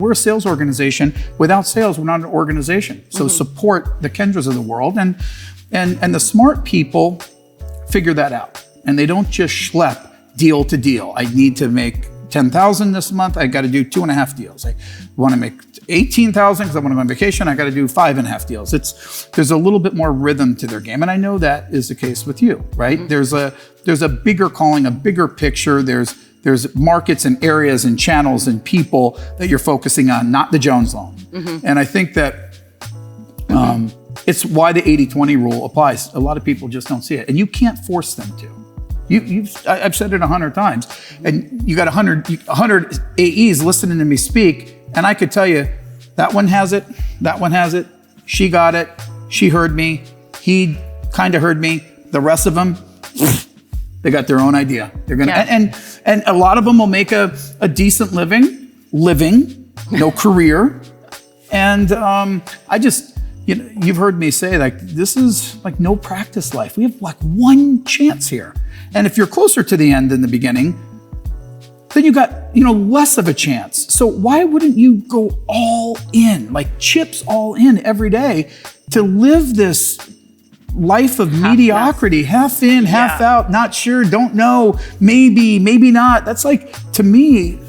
We're a sales organization. Without sales, we're not an organization. So support the Kendras of the world. And the smart people figure that out. And they don't just schlep deal to deal. I need to make 10,000 this month. I got to do 2.5 deals. I want to make 18,000 because I want to go on vacation. I got to do 5.5 deals. There's a little bit more rhythm to their game. And I know that is the case with you, right? There's a bigger calling, a bigger picture. There's markets and areas and channels and people that you're focusing on, not the Jones loan. And I think that it's why the 80-20 rule applies. A lot of people just don't see it. And you can't force them to. I've said it 100 times. And you got 100 AEs listening to me speak. And I could tell you, that one has it, that one has it. She got it, she heard me, he kind of heard me. The rest of them, they got their own idea. They're gonna, and a lot of them will make a decent living, no career. And I just, you've heard me say, like, this is like no practice life. We have like one chance here. And if you're closer to the end than the beginning, then you got, less of a chance. So why wouldn't you go all in, like chips all in every day to live this life of mediocrity, half in, half out, not sure, don't know, maybe not. That's like, to me,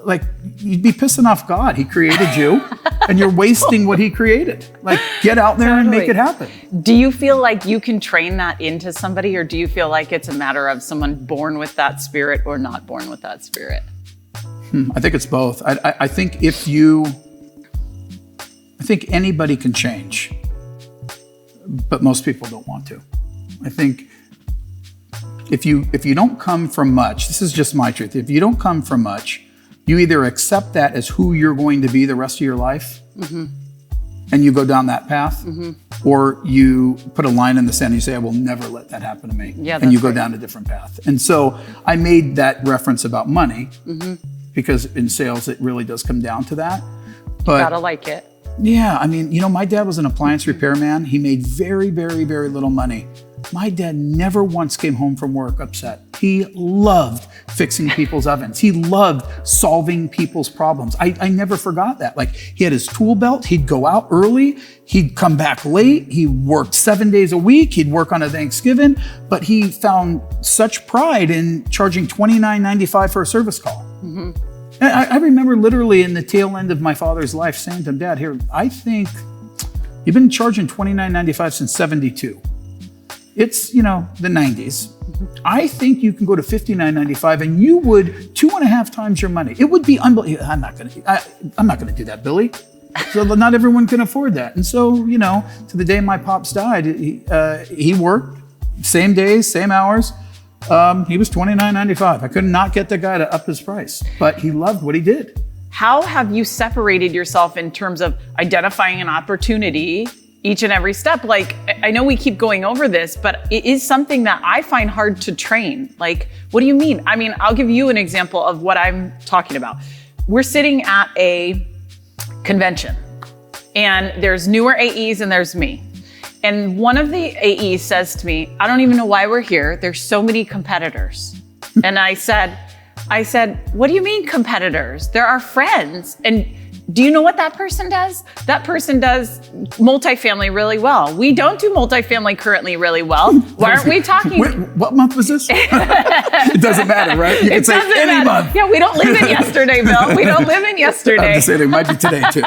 like you'd be pissing off God. He created you and you're wasting what he created. Like, get out there and make it happen. Do you feel like you can train that into somebody, or do you feel like it's a matter of someone born with that spirit or not born with that spirit? I think it's both. I think anybody can change, but most people don't want to. I think if you don't come from much, this is just my truth. If you don't come from much, you either accept that as who you're going to be the rest of your life, and you go down that path, or you put a line in the sand and you say, I will never let that happen to me. Yeah, and you go down a different path. And so I made that reference about money because in sales, it really does come down to that. But you gotta like it. Yeah, I mean, my dad was an appliance repairman. He made very, very, very little money. My dad never once came home from work upset. He loved fixing people's ovens. He loved solving people's problems. I never forgot that. Like, he had his tool belt. He'd go out early. He'd come back late. He worked 7 days a week. He'd work on a Thanksgiving. But he found such pride in charging $29.95 for a service call. I remember literally in the tail end of my father's life saying to him, Dad, here, I think you've been charging $29.95 since '72. It's, the 90s. I think you can go to $59.95 and you would 2.5 times your money. It would be unbelievable. I'm not gonna do that, Billy. So not everyone can afford that. And so, to the day my pops died, he worked same days, same hours. He was $29.95. I could not get the guy to up his price, but he loved what he did. How have you separated yourself in terms of identifying an opportunity each and every step? Like, I know we keep going over this, but it is something that I find hard to train. Like, what do you mean? I mean, I'll give you an example of what I'm talking about. We're sitting at a convention and there's newer AEs and there's me. And one of the AEs says to me, I don't even know why we're here. There's so many competitors. And I said, what do you mean competitors? They're our friends. And do you know what that person does? That person does multifamily really well. We don't do multifamily currently really well. Why aren't we talking? What month was this? It doesn't matter, right? You can say any month. Yeah, we don't live in yesterday, Bill. We don't live in yesterday. I'm just saying, it might be today too.